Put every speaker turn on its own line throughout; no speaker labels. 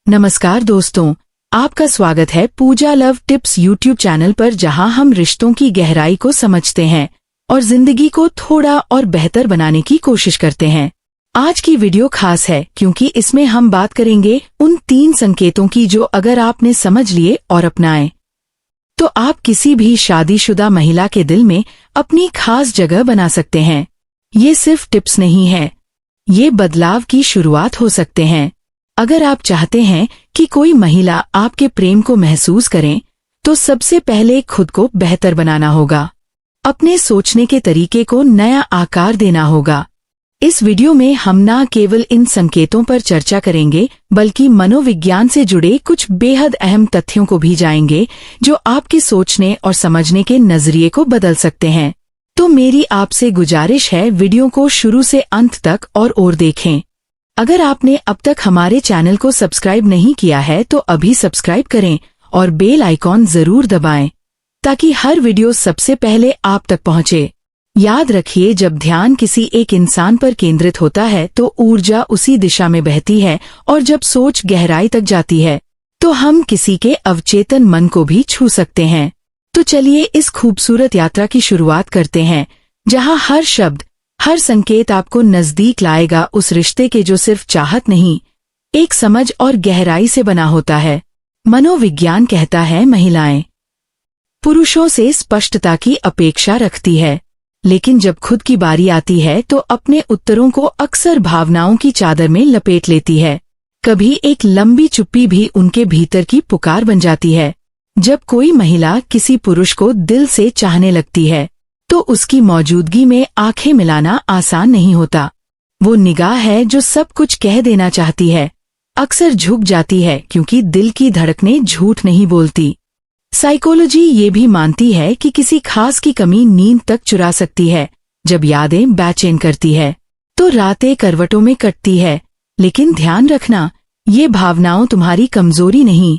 नमस्कार दोस्तों, आपका स्वागत है पूजा लव टिप्स यूट्यूब चैनल पर, जहां हम रिश्तों की गहराई को समझते हैं और जिंदगी को थोड़ा और बेहतर बनाने की कोशिश करते हैं। आज की वीडियो खास है क्योंकि इसमें हम बात करेंगे उन 3 संकेतों की जो अगर आपने समझ लिए और अपनाए तो आप किसी भी शादीशुदा महिला के दिल में अपनी खास जगह बना सकते हैं। ये सिर्फ टिप्स नहीं है, ये बदलाव की शुरुआत हो सकते हैं। अगर आप चाहते हैं कि कोई महिला आपके प्रेम को महसूस करे, तो सबसे पहले खुद को बेहतर बनाना होगा। अपने सोचने के तरीके को नया आकार देना होगा। इस वीडियो में हम न केवल इन संकेतों पर चर्चा करेंगे, बल्कि मनोविज्ञान से जुड़े कुछ बेहद अहम तथ्यों को भी जानेंगे, जो आपके सोचने और समझने के नजरिए को बदल सकते हैं। तो मेरी आपसे गुजारिश है, वीडियो को शुरू से अंत तक और देखें। अगर आपने अब तक हमारे चैनल को सब्सक्राइब नहीं किया है तो अभी सब्सक्राइब करें और बेल आइकॉन जरूर दबाएं, ताकि हर वीडियो सबसे पहले आप तक पहुंचे। याद रखिए, जब ध्यान किसी एक इंसान पर केंद्रित होता है तो ऊर्जा उसी दिशा में बहती है, और जब सोच गहराई तक जाती है तो हम किसी के अवचेतन मन को भी छू सकते हैं। तो चलिए इस खूबसूरत यात्रा की शुरुआत करते हैं, जहां हर शब्द, हर संकेत आपको नजदीक लाएगा उस रिश्ते के जो सिर्फ चाहत नहीं, एक समझ और गहराई से बना होता है। मनोविज्ञान कहता है, महिलाएं पुरुषों से स्पष्टता की अपेक्षा रखती है, लेकिन जब खुद की बारी आती है तो अपने उत्तरों को अक्सर भावनाओं की चादर में लपेट लेती है। कभी एक लंबी चुप्पी भी उनके भीतर की पुकार बन जाती है। जब कोई महिला किसी पुरुष को दिल से चाहने लगती है तो उसकी मौजूदगी में आंखें मिलाना आसान नहीं होता। वो निगाह है जो सब कुछ कह देना चाहती है, अक्सर झुक जाती है क्योंकि दिल की धड़कनें झूठ नहीं बोलती। साइकोलॉजी ये भी मानती है कि किसी खास की कमी नींद तक चुरा सकती है। जब यादें बेचैन करती है तो रातें करवटों में कटती है। लेकिन ध्यान रखना, ये भावनाओं तुम्हारी कमजोरी नहीं,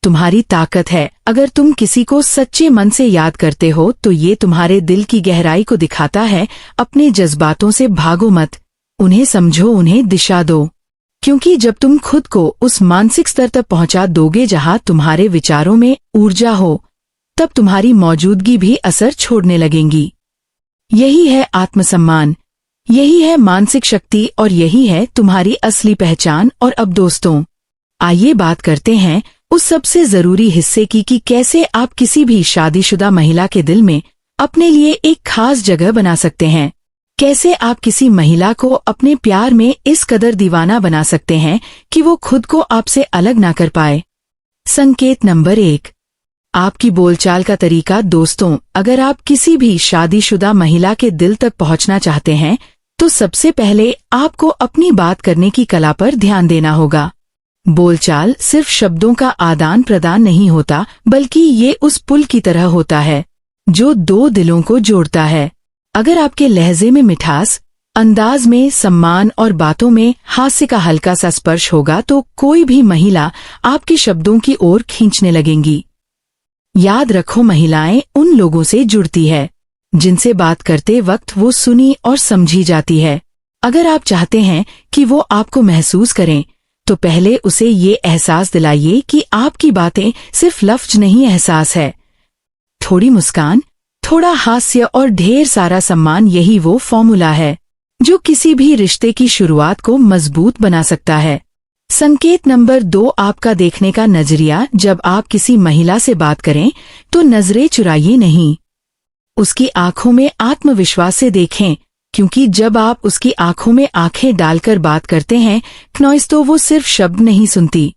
तुम्हारी ताकत है। अगर तुम किसी को सच्चे मन से याद करते हो तो ये तुम्हारे दिल की गहराई को दिखाता है। अपने जज्बातों से भागो मत, उन्हें समझो, उन्हें दिशा दो, क्योंकि जब तुम खुद को उस मानसिक स्तर तक पहुंचा दोगे जहां तुम्हारे विचारों में ऊर्जा हो, तब तुम्हारी मौजूदगी भी असर छोड़ने लगेंगी। यही है आत्मसम्मान, यही है मानसिक शक्ति, और यही है तुम्हारी असली पहचान। और अब दोस्तों, आइए बात करते हैं उस सबसे जरूरी हिस्से की कि कैसे आप किसी भी शादीशुदा महिला के दिल में अपने लिए एक खास जगह बना सकते हैं। कैसे आप किसी महिला को अपने प्यार में इस कदर दीवाना बना सकते हैं कि वो खुद को आपसे अलग ना कर पाए। संकेत नंबर 1, आपकी बोलचाल का तरीका। दोस्तों, अगर आप किसी भी शादीशुदा महिला के दिल तक पहुंचना चाहते हैं तो सबसे पहले आपको अपनी बात करने की कला पर ध्यान देना होगा। बोलचाल सिर्फ शब्दों का आदान प्रदान नहीं होता, बल्कि ये उस पुल की तरह होता है जो 2 दिलों को जोड़ता है। अगर आपके लहजे में मिठास, अंदाज में सम्मान और बातों में हास्य का हल्का सा स्पर्श होगा तो कोई भी महिला आपके शब्दों की ओर खींचने लगेंगी। याद रखो, महिलाएं उन लोगों से जुड़ती है जिनसे बात करते वक्त वो सुनी और समझी जाती है। अगर आप चाहते हैं कि वो आपको महसूस करें तो पहले उसे ये एहसास दिलाइए कि आपकी बातें सिर्फ लफ्ज नहीं, एहसास है। थोड़ी मुस्कान, थोड़ा हास्य और ढेर सारा सम्मान, यही वो फॉर्मूला है जो किसी भी रिश्ते की शुरुआत को मजबूत बना सकता है। संकेत नंबर 2, आपका देखने का नजरिया। जब आप किसी महिला से बात करें तो नजरें चुराइए नहीं, उसकी आंखों में आत्मविश्वास से देखें, क्योंकि जब आप उसकी आंखों में आंखें डालकर बात करते हैं तो वो सिर्फ शब्द नहीं सुनती,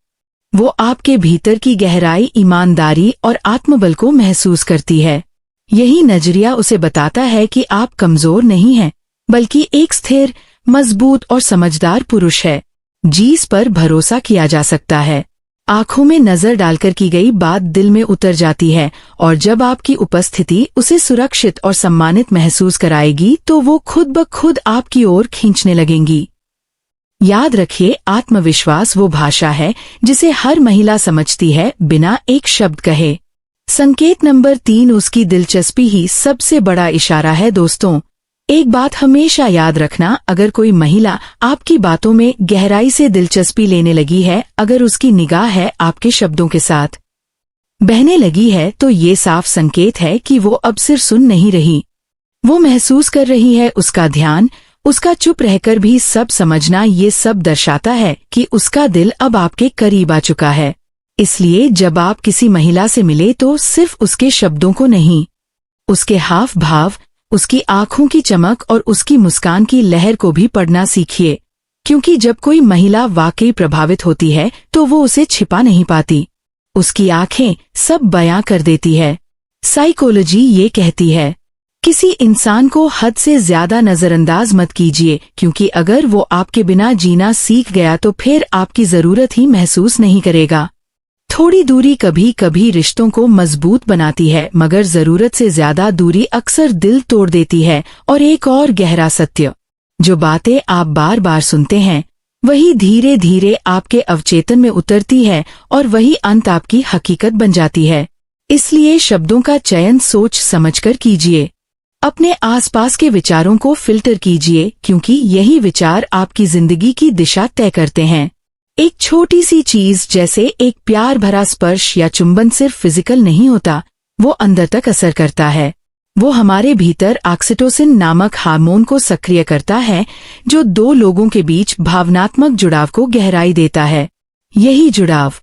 वो आपके भीतर की गहराई, ईमानदारी और आत्मबल को महसूस करती है। यही नजरिया उसे बताता है कि आप कमजोर नहीं हैं, बल्कि एक स्थिर, मजबूत और समझदार पुरुष है जिस पर भरोसा किया जा सकता है। आंखों में नजर डालकर की गई बात दिल में उतर जाती है, और जब आपकी उपस्थिति उसे सुरक्षित और सम्मानित महसूस कराएगी तो वो खुद ब खुद आपकी ओर खींचने लगेंगी। याद रखिए, आत्मविश्वास वो भाषा है जिसे हर महिला समझती है बिना एक शब्द कहे। संकेत नंबर 3, उसकी दिलचस्पी ही सबसे बड़ा इशारा है। दोस्तों, एक बात हमेशा याद रखना, अगर कोई महिला आपकी बातों में गहराई से दिलचस्पी लेने लगी है, अगर उसकी निगाह है आपके शब्दों के साथ बहने लगी है, तो ये साफ संकेत है कि वो अब सिर्फ सुन नहीं रही, वो महसूस कर रही है। उसका ध्यान, उसका चुप रहकर भी सब समझना, ये सब दर्शाता है कि उसका दिल अब आपके करीब आ चुका है। इसलिए जब आप किसी महिला से मिले तो सिर्फ उसके शब्दों को नहीं, उसके हाव भाव, उसकी आंखों की चमक और उसकी मुस्कान की लहर को भी पढ़ना सीखिए, क्योंकि जब कोई महिला वाकई प्रभावित होती है तो वो उसे छिपा नहीं पाती, उसकी आंखें सब बयां कर देती है। साइकोलॉजी ये कहती है, किसी इंसान को हद से ज्यादा नजरअंदाज मत कीजिए, क्योंकि अगर वो आपके बिना जीना सीख गया तो फिर आपकी जरूरत ही महसूस नहीं करेगा। थोड़ी दूरी कभी कभी रिश्तों को मजबूत बनाती है, मगर जरूरत से ज्यादा दूरी अक्सर दिल तोड़ देती है। और एक और गहरा सत्य, जो बातें आप बार बार सुनते हैं वही धीरे धीरे आपके अवचेतन में उतरती है और वही अंत आपकी हकीकत बन जाती है। इसलिए शब्दों का चयन सोच समझकर कीजिए, अपने आसपास के विचारों को फिल्टर कीजिए, क्योंकि यही विचार आपकी जिंदगी की दिशा तय करते हैं। एक छोटी सी चीज जैसे एक प्यार भरा स्पर्श या चुंबन सिर्फ फिजिकल नहीं होता, वो अंदर तक असर करता है। वो हमारे भीतर ऑक्सीटोसिन नामक हार्मोन को सक्रिय करता है, जो दो लोगों के बीच भावनात्मक जुड़ाव को गहराई देता है। यही जुड़ाव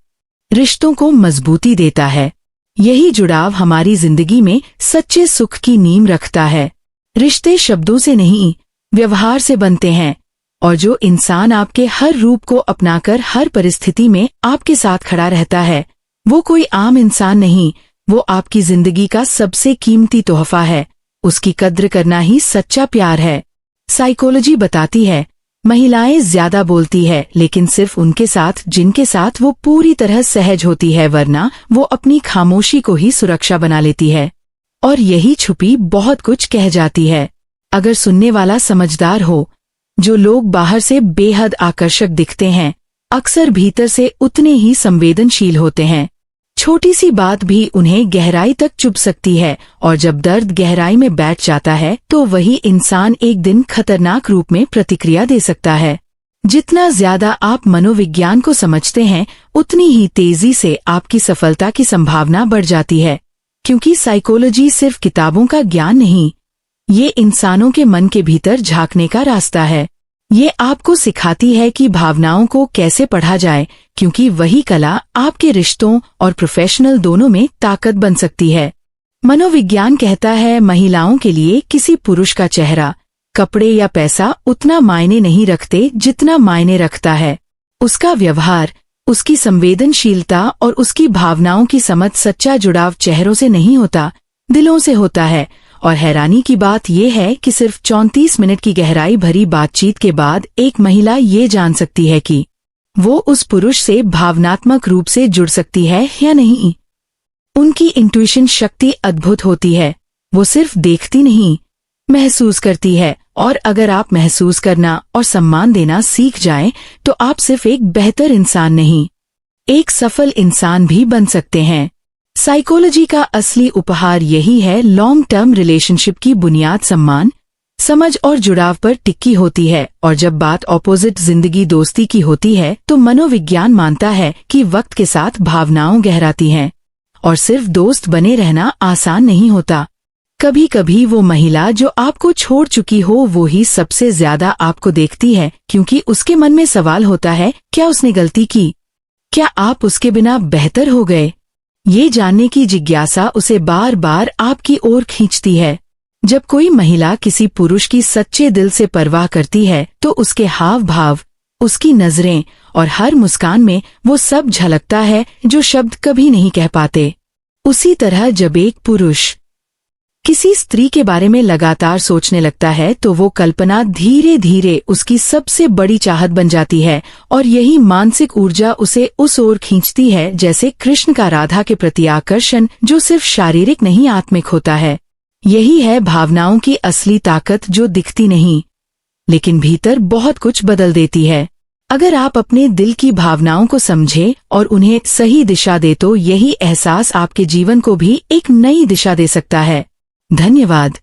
रिश्तों को मजबूती देता है। यही जुड़ाव हमारी जिंदगी में सच्चे सुख की नींव रखता है। रिश्ते शब्दों से नहीं, व्यवहार से बनते हैं, और जो इंसान आपके हर रूप को अपनाकर हर परिस्थिति में आपके साथ खड़ा रहता है, वो कोई आम इंसान नहीं, वो आपकी जिंदगी का सबसे कीमती तोहफा है। उसकी कद्र करना ही सच्चा प्यार है। साइकोलॉजी बताती है, महिलाएं ज्यादा बोलती है, लेकिन सिर्फ उनके साथ जिनके साथ वो पूरी तरह सहज होती है, वरना वो अपनी खामोशी को ही सुरक्षा बना लेती है। और यही छुपी बहुत कुछ कह जाती है। अगर सुनने वाला समझदार हो, जो लोग बाहर से बेहद आकर्षक दिखते हैं, अक्सर भीतर से उतने ही संवेदनशील होते हैं। छोटी सी बात भी उन्हें गहराई तक चुभ सकती है, और जब दर्द गहराई में बैठ जाता है तो वही इंसान एक दिन खतरनाक रूप में प्रतिक्रिया दे सकता है। जितना ज्यादा आप मनोविज्ञान को समझते हैं, उतनी ही तेजी से आपकी सफलता की संभावना बढ़ जाती है, क्योंकि साइकोलॉजी सिर्फ किताबों का ज्ञान नहीं, ये इंसानों के मन के भीतर झांकने का रास्ता है। ये आपको सिखाती है कि भावनाओं को कैसे पढ़ा जाए, क्योंकि वही कला आपके रिश्तों और प्रोफेशनल दोनों में ताकत बन सकती है। मनोविज्ञान कहता है, महिलाओं के लिए किसी पुरुष का चेहरा, कपड़े या पैसा उतना मायने नहीं रखते जितना मायने रखता है उसका व्यवहार, उसकी संवेदनशीलता और उसकी भावनाओं की समझ। सच्चा जुड़ाव चेहरों से नहीं होता, दिलों से होता है। और हैरानी की बात यह है कि सिर्फ 34 मिनट की गहराई भरी बातचीत के बाद एक महिला ये जान सकती है कि वो उस पुरुष से भावनात्मक रूप से जुड़ सकती है या नहीं। उनकी इंट्यूशन शक्ति अद्भुत होती है। वो सिर्फ देखती नहीं, महसूस करती है। और अगर आप महसूस करना और सम्मान देना सीख जाएं, तो आप सिर्फ एक बेहतर इंसान नहीं, एक सफल इंसान भी बन सकते हैं। साइकोलॉजी का असली उपहार यही है, लॉन्ग टर्म रिलेशनशिप की बुनियाद सम्मान, समझ और जुड़ाव पर टिकी होती है। और जब बात ऑपोजिट जिंदगी दोस्ती की होती है, तो मनोविज्ञान मानता है कि वक्त के साथ भावनाओं गहराती हैं, और सिर्फ दोस्त बने रहना आसान नहीं होता। कभी कभी वो महिला जो आपको छोड़ चुकी हो, वो ही सबसे ज्यादा आपको देखती है, क्योंकि उसके मन में सवाल होता है, क्या उसने गलती की, क्या आप उसके बिना बेहतर हो गए। ये जानने की जिज्ञासा उसे बार बार आपकी ओर खींचती है। जब कोई महिला किसी पुरुष की सच्चे दिल से परवाह करती है, तो उसके हाव भाव, उसकी नजरें और हर मुस्कान में वो सब झलकता है जो शब्द कभी नहीं कह पाते। उसी तरह जब एक पुरुष किसी स्त्री के बारे में लगातार सोचने लगता है, तो वो कल्पना धीरे धीरे उसकी सबसे बड़ी चाहत बन जाती है, और यही मानसिक ऊर्जा उसे उस ओर खींचती है, जैसे कृष्ण का राधा के प्रति आकर्षण, जो सिर्फ शारीरिक नहीं आत्मिक होता है। यही है भावनाओं की असली ताकत, जो दिखती नहीं लेकिन भीतर बहुत कुछ बदल देती है। अगर आप अपने दिल की भावनाओं को समझे और उन्हें सही दिशा दे, तो यही एहसास आपके जीवन को भी एक नई दिशा दे सकता है। धन्यवाद।